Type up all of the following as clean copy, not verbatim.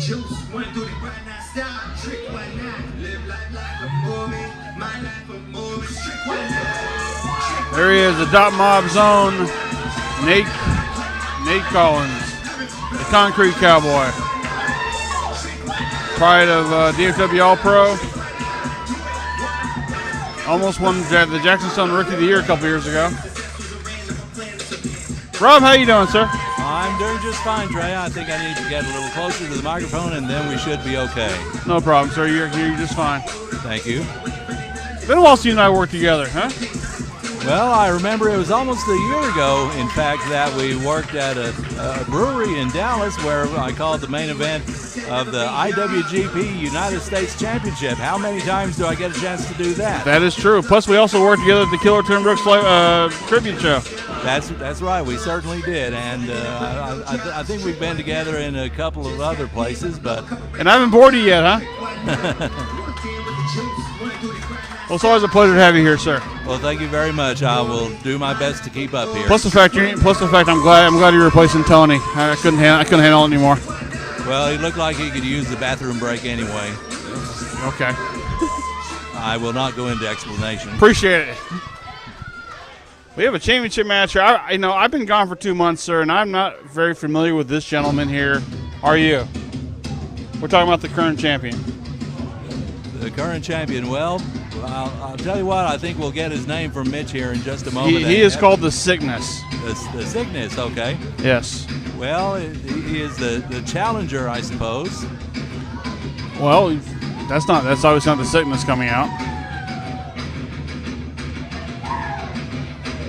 There he is, the Dot Mob Zone. Nate Collins, the Concrete Cowboy. Pride of DFW All-Pro. Almost won the Jackson Stone Rookie of the Year a couple years ago. Rob, how you doing, sir? I'm doing just fine, Trey. I think I need to get a little closer to the microphone, and then we should be okay. No problem, sir. You're just fine. Thank you. Been a while since you and I worked together, huh? Well, I remember it was almost a year ago, in fact, that we worked at a brewery in Dallas where I called the main event of the IWGP United States Championship. How many times do I get a chance to do that? That is true. Plus, we also worked together at the Killer Tim Brooks tribute show. That's right. We certainly did, and I think we've been together in a couple of other places, but. And I haven't bored you yet, huh? Well, it's always a pleasure to have you here, sir. Well, thank you very much. I will do my best to keep up here. Plus the fact I'm glad you're replacing Tony. I couldn't handle it anymore. Well, he looked like he could use the bathroom break anyway. Okay. I will not go into explanation. Appreciate it. We have a championship match here. I've been gone for 2 months, sir, and I'm not very familiar with this gentleman here. Are you? We're talking about the current champion. The current champion. Well, I'll tell you what. I think we'll get his name from Mitch here in just a moment. He is called the Sickness. The Sickness. Okay. Yes. Well, he is the challenger, I suppose. Well, that's obviously not the Sickness coming out.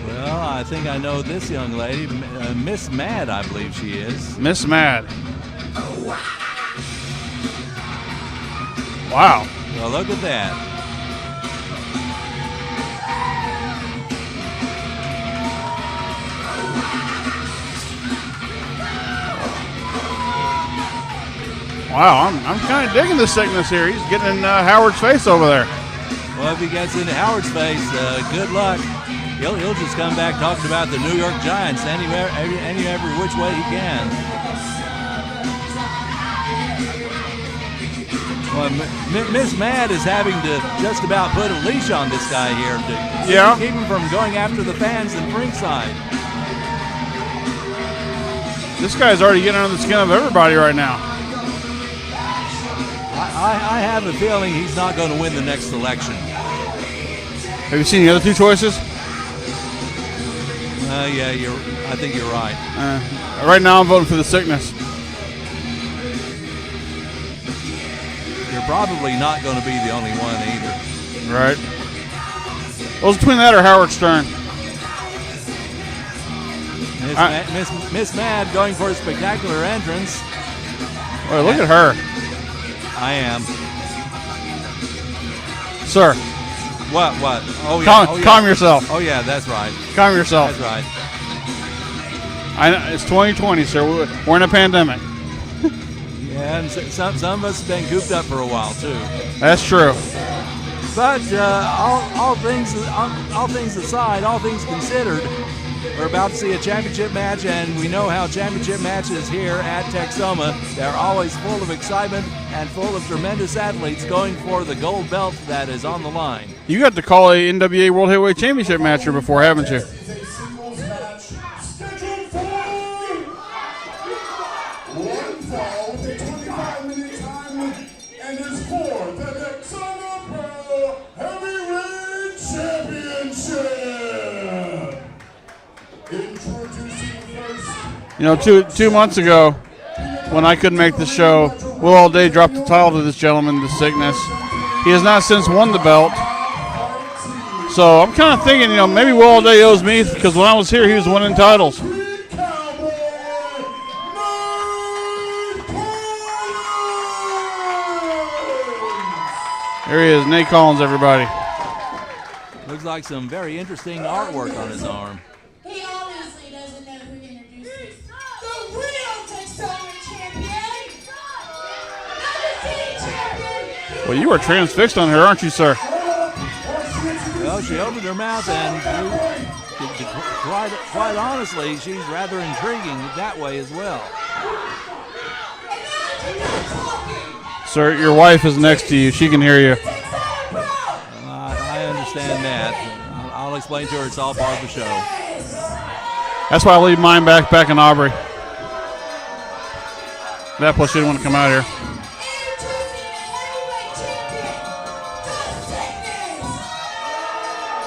Well, I think I know this young lady, Miss Mad, I believe she is. Miss Mad. Wow. Well, look at that. Wow, I'm kind of digging the Sickness here. He's getting in Howard's face over there. Well, if he gets into Howard's face, good luck. He'll just come back talking about the New York Giants every which way he can. Well, Miss Mad is having to just about put a leash on this guy here to keep him from going after the fans in ringside. This guy's already getting under the skin of everybody right now. I have a feeling he's not going to win the next election. Have you seen the other two choices? Yeah, I think you're right. Right now I'm voting for the Sickness. You're probably not going to be the only one either. Right. Well, it's between that or Howard Stern. Miss Mad going for a spectacular entrance. Boy, look at her. I am. Sir. What? Oh, yeah. Calm yourself. Oh, yeah, that's right. Calm yourself. That's right. I know, it's 2020, sir. We're in a pandemic. Yeah, and some of us have been cooped up for a while, too. That's true. But all things aside, all things considered, we're about to see a championship match, and we know how championship matches here at Texoma, they're always full of excitement and full of tremendous athletes going for the gold belt that is on the line. You got to call a NWA World Heavyweight Championship match here before, haven't you? You know, two months ago, when I couldn't make the show, Will All Day dropped the title to this gentleman, the Sickness. He has not since won the belt. So I'm kind of thinking, you know, maybe Will All Day owes me, because when I was here, he was winning titles. There he is, Nate Collins, everybody. Looks like some very interesting artwork on his arm. He obviously doesn't know who to introduce us. The real Texoma champion! Undefeated champion! Well, you are transfixed on her, aren't you, sir? Well, she opened her mouth, and quite honestly, she's rather intriguing that way as well. And now sir. Your wife is next to you. She can hear you. I understand that. I'll explain to her it's all part of the show. That's why I leave mine back in Aubrey. That plus she didn't want to come out here.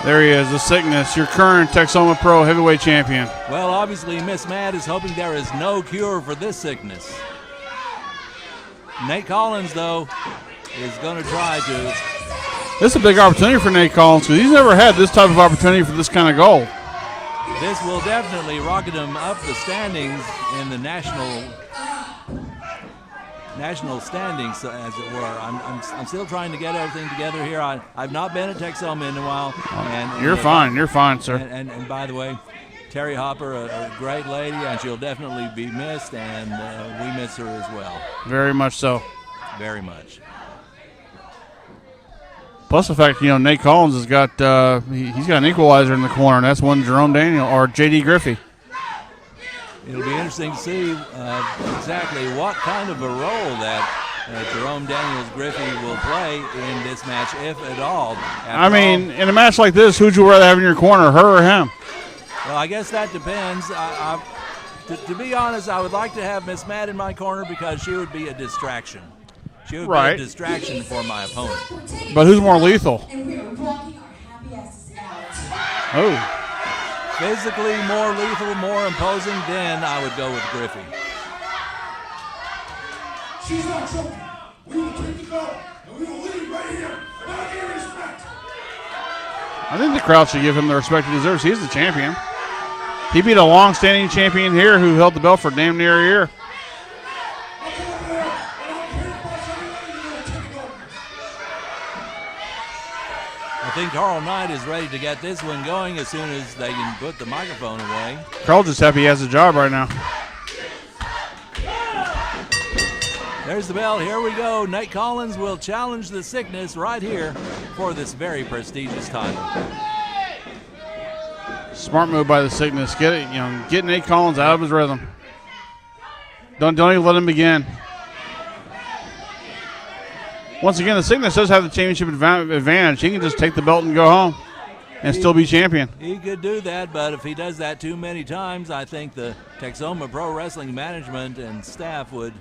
There he is, the Sickness, your current Texoma Pro Heavyweight Champion. Well, obviously, Miss Matt is hoping there is no cure for this sickness. Nate Collins, though, is going to try to. This is a big opportunity for Nate Collins because he's never had this type of opportunity for this kind of goal. This will definitely rocket him up the standings in the national standings, as it were. I'm still trying to get everything together here. I've not been at Texoma in a while. You're fine, sir. And by the way, Terry Hopper, a great lady, and she'll definitely be missed, and we miss her as well. Very much so. Very much. Plus the fact, Nate Collins has got he's got an equalizer in the corner, and that's one Jerome Daniel or J.D. Griffey. It'll be interesting to see exactly what kind of a role that Jerome Daniels Griffey will play in this match, if at all. In a match like this, who'd you rather have in your corner, her or him? Well, I guess that depends. To be honest, I would like to have Miss Matt in my corner because she would be a distraction. She would be a distraction for my opponent. But who's more lethal? Oh. Physically more lethal, more imposing, then I would go with Griffey. She's not choking. We will take the belt, and we will leave right here without any respect. I think the crowd should give him the respect he deserves. He's the champion. He beat a long-standing champion here who held the belt for damn near a year. I think Carl Knight is ready to get this one going as soon as they can put the microphone away. Carl's just happy he has a job right now. There's the bell. Here we go. Nate Collins will challenge the Sickness right here for this very prestigious title. Smart move by the Sickness. Get Nate Collins out of his rhythm. Don't even let him begin. Once again, the Sickness does have the championship advantage. He can just take the belt and go home and still be champion. He could do that, but if he does that too many times, I think the Texoma Pro Wrestling management and staff would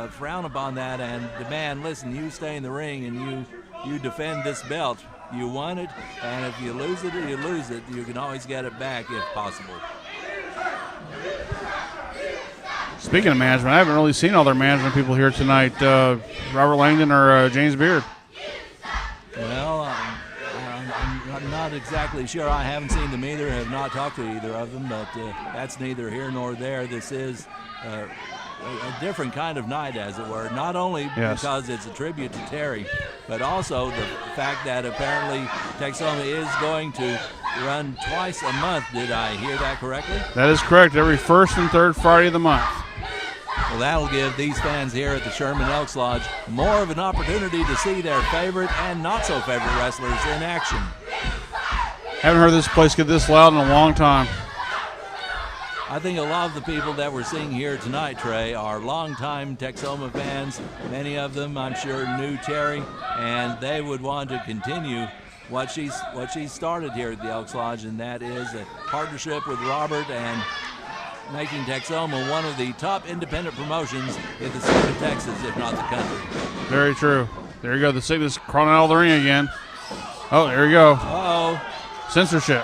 frown upon that and demand, listen, you stay in the ring and you defend this belt. You won it, and if you lose it, you lose it. You can always get it back if possible. Speaking of management, I haven't really seen all their management people here tonight. Robert Langdon or James Beard? Well, I'm not exactly sure. I haven't seen them either. Have not talked to either of them, but that's neither here nor there. This is a different kind of night, as it were. Not only because it's a tribute to Terry, but also the fact that apparently Texoma is going to run twice a month. Did I hear that correctly? That is correct. Every first and third Friday of the month. Well, that'll give thee fans here at the Sherman Elks Lodge more of an opportunity to see their favorite and not so favorite wrestlers in action. Haven't heard this place get this loud in a long time. I think a lot of the people that we're seeing here tonight, Trey, are longtime Texoma fans. Many of them, I'm sure, knew Terry, and they would want to continue what she started here at the Elks Lodge, and that is a partnership with Robert and making Texoma one of the top independent promotions in the state of Texas, if not the country. Very true. There you go. The Sickness crawling out of the ring again. Oh, there you go. Uh-oh. Censorship.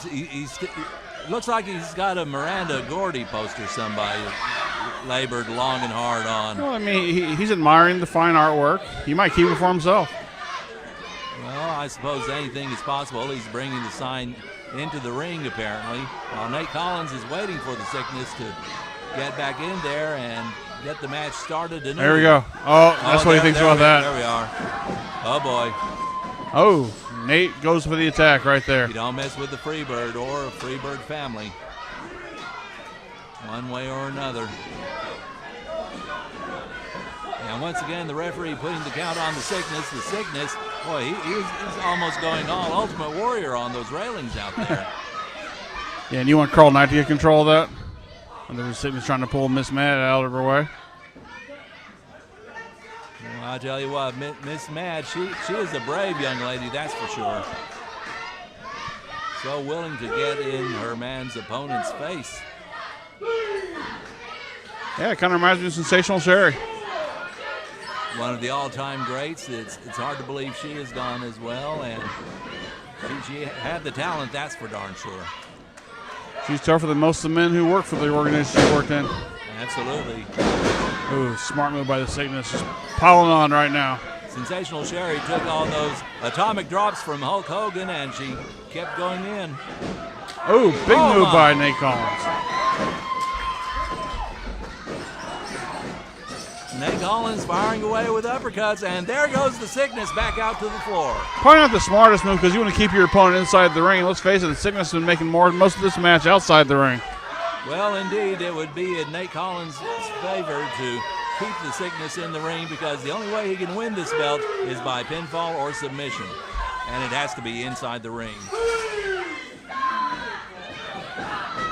He's looks like he's got a Miranda Gordy poster somebody labored long and hard on. Well, he's admiring the fine artwork. He might keep it for himself. Well, I suppose anything is possible. He's bringing the sign into the ring, apparently. While Nate Collins is waiting for the Sickness to get back in there and get the match started. There we go. Oh, that's what he thinks about that. There we are. Oh, boy. Oh, Nate goes for the attack right there. You don't mess with the Freebird or a Freebird family. One way or another. And once again, the referee putting the count on the Sickness. The Sickness, boy, he's almost going all Ultimate Warrior on those railings out there. Yeah, and you want Carl Knight to get control of that? And the Sickness trying to pull Miss Matt out of her way. I tell you what, Miss Mad, she is a brave young lady, that's for sure. So willing to get in her man's opponent's face. Yeah, it kind of reminds me of Sensational Sherry. One of the all-time greats. It's hard to believe she is gone as well, and she had the talent, that's for darn sure. She's tougher than most of the men who work for the organization she worked in. Absolutely. Ooh, smart move by the Sickness. Just piling on right now. Sensational Sherry took all those atomic drops from Hulk Hogan, and she kept going in. Ooh, big move by Nate Collins. Nate Collins firing away with uppercuts, and there goes the Sickness back out to the floor. Probably not the smartest move because you want to keep your opponent inside the ring. Let's face it, the Sickness has been making most of this match outside the ring. Well, indeed, it would be in Nate Collins' favor to keep the Sickness in the ring because the only way he can win this belt is by pinfall or submission, and it has to be inside the ring.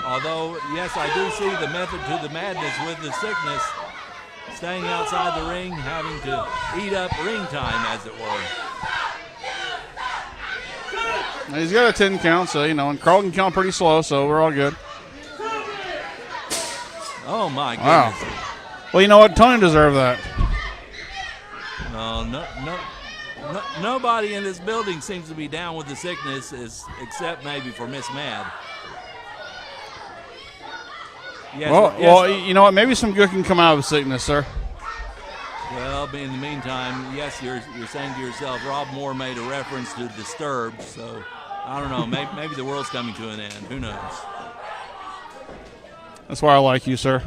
Although, yes, I do see the method to the madness with the Sickness, staying outside the ring, having to eat up ring time, as it were. He's got a 10 count, so, and Carl can count pretty slow, so we're all good. Oh, my goodness. Wow. Well, you know what? Tony deserved that. Nobody in this building seems to be down with the Sickness, except maybe for Miss Mad. Yes, well, you know what? Maybe some good can come out of the Sickness, sir. Well, in the meantime, yes, you're saying to yourself, Rob Moore made a reference to Disturbed, so I don't know. Maybe the world's coming to an end. Who knows? That's why I like you, sir.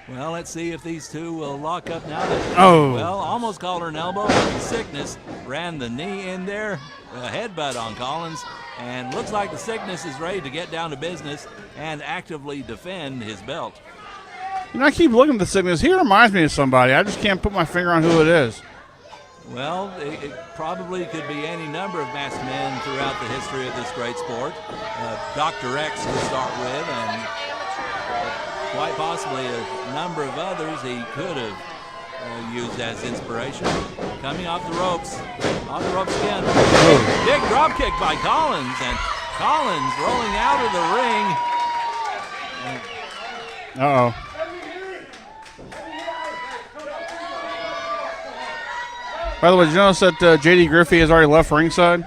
Well, let's see if these two will lock up now. Well, almost called her an elbow. The Sickness ran the knee in there, a headbutt on Collins, and looks like the Sickness is ready to get down to business and actively defend his belt. I keep looking at the Sickness. He reminds me of somebody. I just can't put my finger on who it is. Well, it probably could be any number of masked men throughout the history of this great sport. Dr. X to start with, and quite possibly a number of others he could have used as inspiration. Coming off the ropes again. Big drop kick by Collins, and Collins rolling out of the ring. Uh-oh. By the way, did you notice that J.D. Griffey has already left ringside?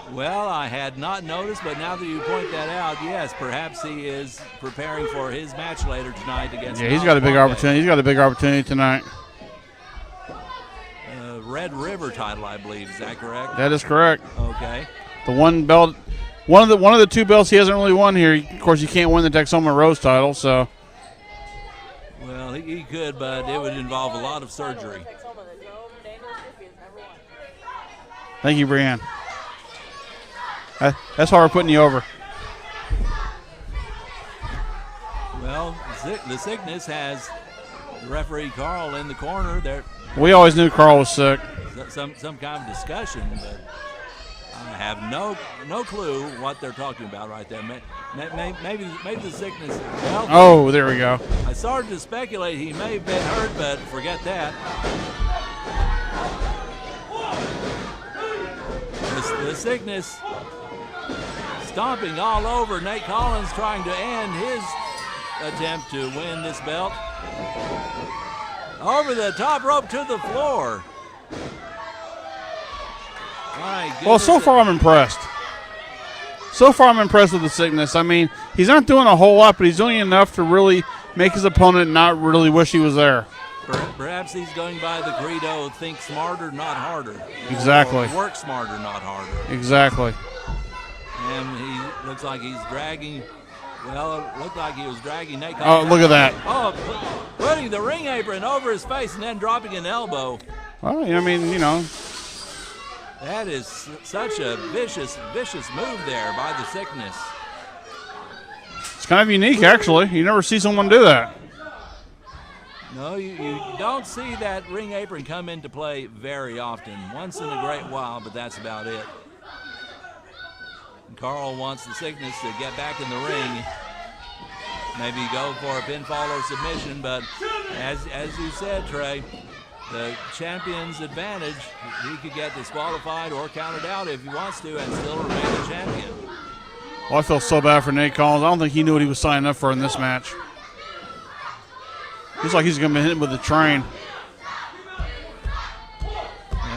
Well, I had not noticed, but now that you point that out, yes, perhaps he is preparing for his match later tonight against. Yeah, he's got a big opportunity. He's got a big opportunity tonight. Red River title, I believe. Is that correct? That is correct. Okay. The one belt, one of the two belts he hasn't really won here. Of course, you can't win the Texoma Rose title, so. Well, he could, but it would involve a lot of surgery. Thank you, Brianne. That's why we're putting you over. Well, the Sickness has the referee Carl in the corner. There. We always knew Carl was sick. Some kind of discussion, but I have no clue what they're talking about right there. Maybe the Sickness. Well, there we go. I started to speculate he may have been hurt, but forget that. The Sickness stomping all over Nate Collins, trying to end his attempt to win this belt. Over the top rope to the floor. Well, so far I'm impressed. with the Sickness. I mean, he's not doing a whole lot, but he's doing enough to really make his opponent not really wish he was there. Perhaps he's going by the credo, think smarter, not harder. Exactly. Or work smarter, not harder. Exactly. And he looks like he's dragging. Well, it looked like he was dragging Nate Collins. Oh, look at that. Oh, putting the ring apron over his face and then dropping an elbow. Well, I mean, That is such a vicious move there by the Sickness. It's kind of unique, actually. You never see someone do that. No, you don't see that ring apron come into play very often. Once in a great while, but that's about it. And Carl wants the Sickness to get back in the ring. Maybe go for a pinfall or submission, but as you said, Trey, the champion's advantage. He could get disqualified or counted out if he wants to and still remain the champion. Well, I feel so bad for Nate Collins. I don't think he knew what he was signing up for in this match. Looks like he's going to be hit with a train.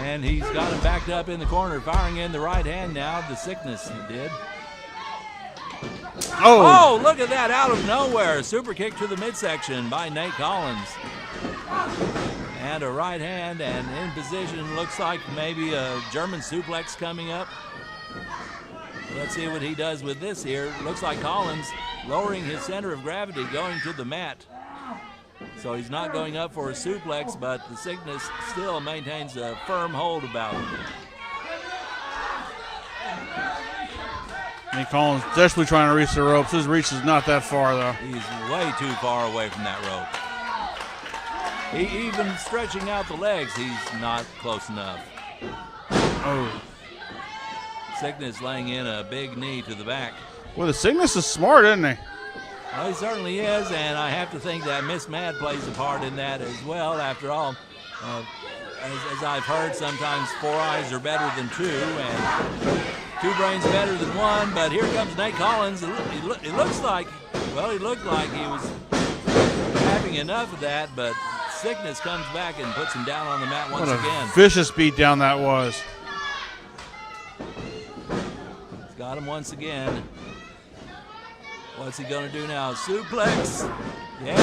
And he's got him backed up in the corner, firing in the right hand now. The Sickness did. Oh, look at that out of nowhere. Super kick to the midsection by Nate Collins. And a right hand and in position. Looks like maybe a German suplex coming up. Let's see what he does with this here. Looks like Collins lowering his center of gravity, going to the mat. So he's not going up for a suplex, but the Sickness still maintains a firm hold about him. Nate Collins desperately trying to reach the ropes. His reach is not that far, though. He's way too far away from that rope. Even stretching out the legs, he's not close enough. Oh. Sickness laying in a big knee to the back. Well, the Sickness is smart, isn't he? Well, he certainly is, and I have to think that Miss Mad plays a part in that as well. After all, as I've heard, sometimes 4 eyes are better than 2, and 2 brains better than 1. But here comes Nate Collins. It looks like, well, he looked like he was having enough of that, but Sickness comes back and puts him down on the mat once again. What a vicious beatdown that was. He's got him once again. What's he going to do now? Suplex. Yeah.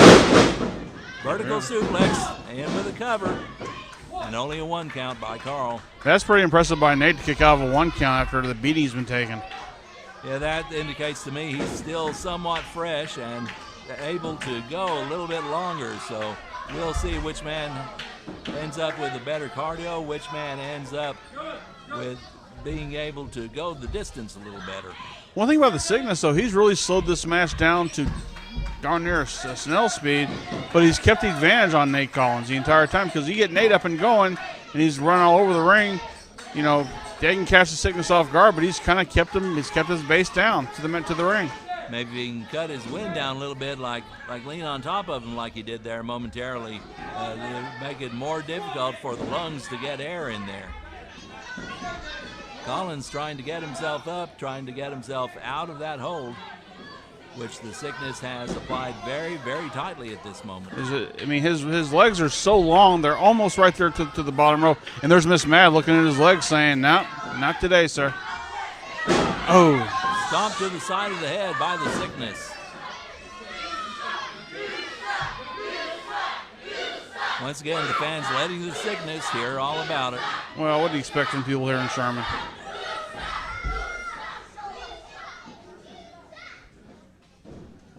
Vertical suplex. And with a cover. And only a 1 count by Carl. That's pretty impressive by Nate to kick out of a 1 count after the beating he's been taking. Yeah, that indicates to me he's still somewhat fresh and able to go a little bit longer. So we'll see which man ends up with a better cardio, which man ends up with being able to go the distance a little better. One thing about the Sickness, though, he's really slowed this match down to darn near a snail speed, but he's kept the advantage on Nate Collins the entire time because he get Nate up and going, and he's running all over the ring. You know, they can catch the Sickness off guard, but he's kind of kept him. He's kept his base down to the ring. Maybe he can cut his wind down a little bit, like lean on top of him like he did there momentarily. Make it more difficult for the lungs to get air in there. Collins trying to get himself up, trying to get himself out of that hold, which the Sickness has applied very, very tightly at this moment. I mean, his legs are so long, they're almost right there to the bottom row. And there's Miss Mad looking at his legs saying, no, not today, sir. Oh. Stomp to the side of the head by the Sickness. Once again, the fans letting the Sickness hear all about it. Well, what do you expect from people here in Sherman?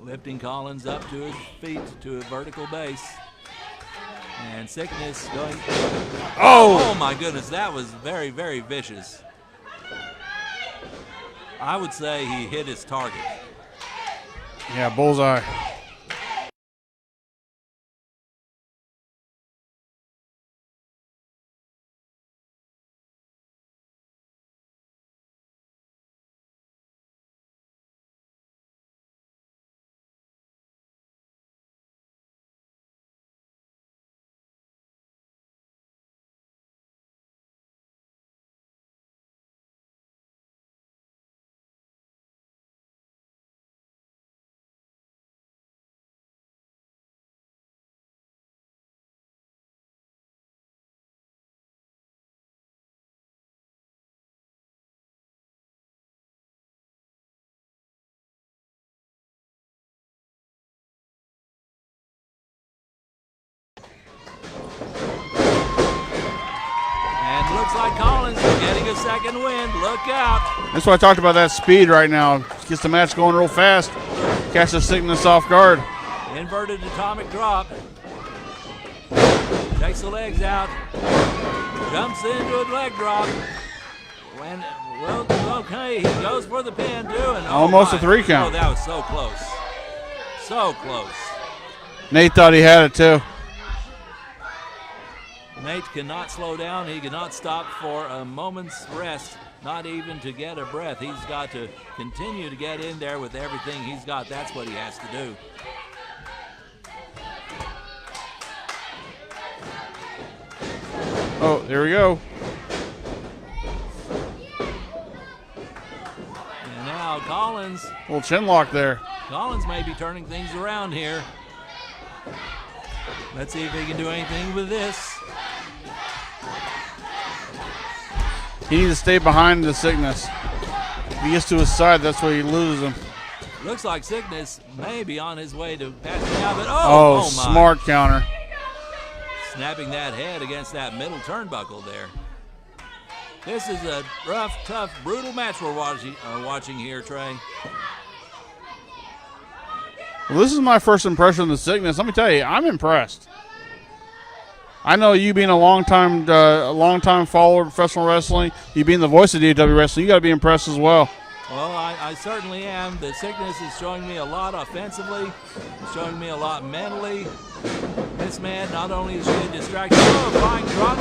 Lifting Collins up to his feet to a vertical base. And Sickness going. Oh my goodness, that was very, very vicious. I would say he hit his target. Yeah, bullseye. Looks like Collins is getting a second wind. Look out. That's why I talked about that speed right now. Gets the match going real fast. Catch the Sickness off guard. Inverted atomic drop. Takes the legs out. Jumps into a leg drop. And, well, okay, he goes for the pin, too. And almost a 3 count. Oh, that was so close. So close. Nate thought he had it, too. Nate cannot slow down. He cannot stop for a moment's rest, not even to get a breath. He's got to continue to get in there with everything he's got. That's what he has to do. Oh, there we go. And now Collins. Little chin lock there. Collins may be turning things around here. Let's see if he can do anything with this. He needs to stay behind the Sickness. If he gets to his side, that's where he loses him. Looks like Sickness may be on his way to passing out, but Oh, my. smart counter. Snapping that head against that middle turnbuckle there. This is a rough, tough, brutal match we're watching here, Trey. Well, this is my first impression of the Sickness. Let me tell you, I'm impressed. I know you being a long time follower of professional wrestling, you being the voice of DW wrestling, you got to be impressed as well. Well, I certainly am. The Sickness is showing me a lot offensively, showing me a lot mentally. This man, not only is she distracted, fine drop,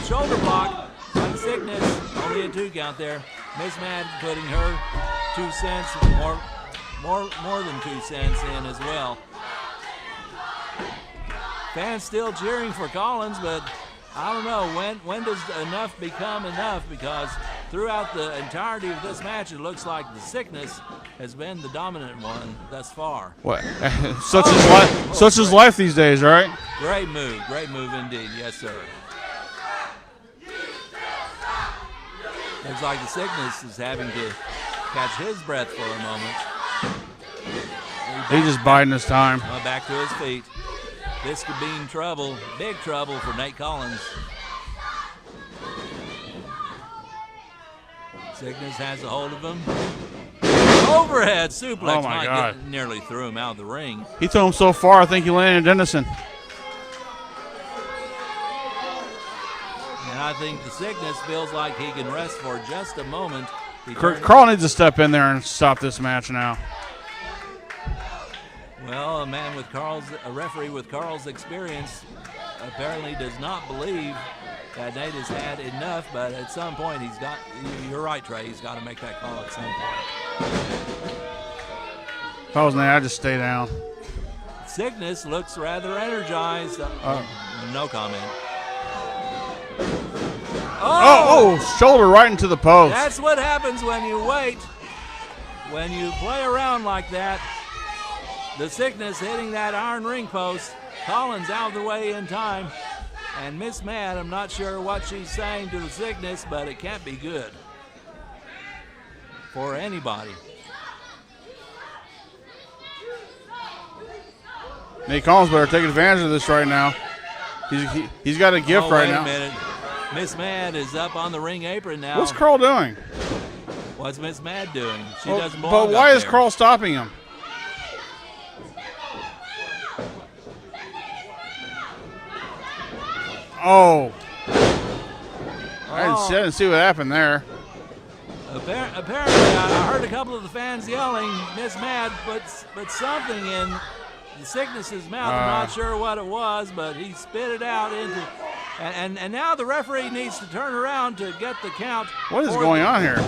shoulder block by the Sickness, only a 2 count there. Miss Mad putting her 2 cents, more than 2 cents in as well. Fans still cheering for Collins, but I don't know, when does enough become enough? Because throughout the entirety of this match, it looks like the Sickness has been the dominant one thus far. What? Such is life these days, right? Great move indeed, yes sir. Looks like the Sickness is having to catch his breath for a moment. He's just biding his time. Back to his feet. This could mean trouble, big trouble for Nate Collins. Sickness has a hold of him. Overhead suplex. Oh my God. Nearly threw him out of the ring. He threw him so far, I think he landed Dennison. And I think the Sickness feels like he can rest for just a moment. Carl needs to step in there and stop this match now. Well, a referee with Carl's experience apparently does not believe that Nate has had enough, but at some point you're right, Trey, he's got to make that call at some point. If I was Nate, I'd just stay down. Sickness looks rather energized. No comment. Shoulder right into the post. That's what happens when you wait. When you play around like that. The Sickness hitting that iron ring post. Collins out of the way in time. And Miss Mad, I'm not sure what she's saying to the Sickness, but it can't be good for anybody. Nate Collins better take advantage of this right now. He's got a gift right now. Wait a minute. Miss Mad is up on the ring apron now. What's Carl doing? What's Miss Mad doing? She doesn't belong. But why is there. Carl stopping him? Oh. I didn't see what happened there. Apparently, I heard a couple of the fans yelling, Miss Mad, but something in the Sickness's mouth. I'm not sure what it was, but he spit it out into. And now the referee needs to turn around to get the count. What is going on here?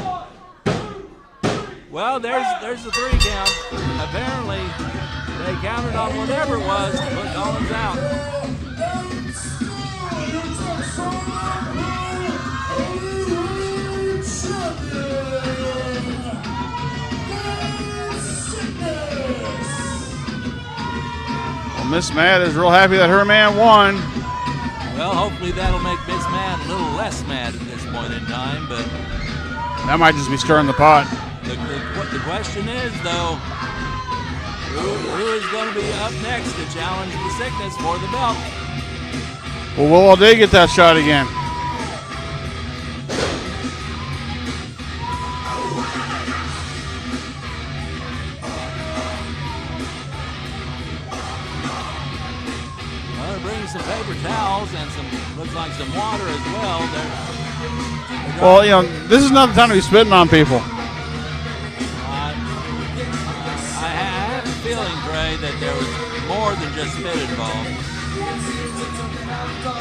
Well, there's the 3 count. Apparently, they counted on whatever it was to put Collins out. Well, Miss Mad is real happy that her man won. Well, hopefully that'll make Miss Mad a little less mad at this point in time, but that might just be stirring the pot. The question is, though, who is going to be up next to challenge the Sickness for the belt? Well, will all day get that shot again? Well, they're bringing some paper towels and looks like some water as well. Well, this is not the time to be spitting on people. I have a feeling, Trey, that there was more than just spit involved.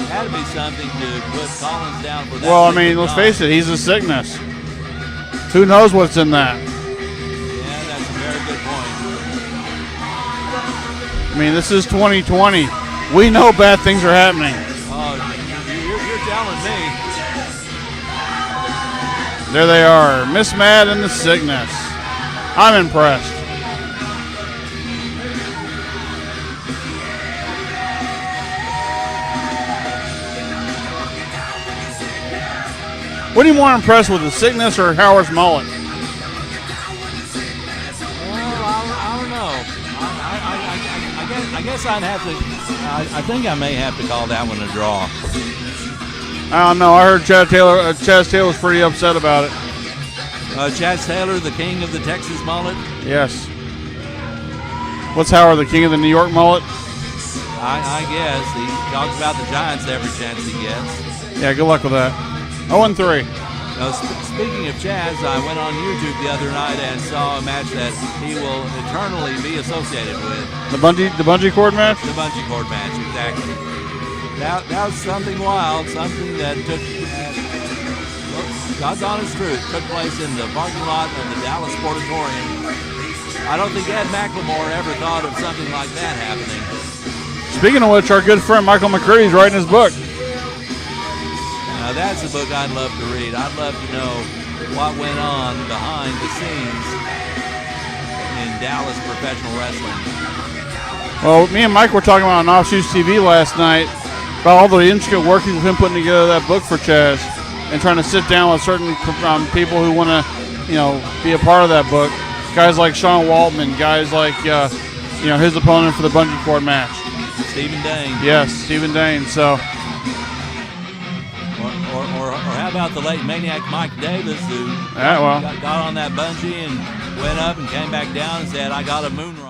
Had to be something to put Collins down for that. Well, I mean, let's face it, he's a Sickness. Who knows what's in that? Yeah, that's a very good point. I mean, this is 2020. We know bad things are happening. Oh, you're telling me. There they are, Miss Mad and the Sickness. I'm impressed. What are you more impressed with, the Sickness or Howard's mullet? Well, I don't know. I guess I'd have to. I think I may have to call that one a draw. I don't know. I heard Chaz Taylor's pretty upset about it. Chaz Taylor, the king of the Texas mullet. Yes. What's Howard, the king of the New York mullet? I guess he talks about the Giants every chance he gets. Yeah, good luck with that. 0-3. Speaking of Chaz, I went on YouTube the other night and saw a match that he will eternally be associated with. The bungee cord match? The bungee cord match, exactly. That was something wild, something that took, God's honest truth, took place in the parking lot of the Dallas Sportatorium. I don't think Ed McLemore ever thought of something like that happening. Speaking of which, our good friend Michael McCready is writing his book. Now that's a book I'd love to read. I'd love to know what went on behind the scenes in Dallas professional wrestling. Well, me and Mike were talking about on Offshoots TV last night about all the intricate workings of him putting together that book for Chaz and trying to sit down with certain people who want to, be a part of that book. Guys like Sean Waltman, guys like, his opponent for the bungee cord match. Stephen Dane. Yes, Stephen Dane. So. Or how about the late Maniac Mike Davis who got on that bungee and went up and came back down and said, I got a moonrise.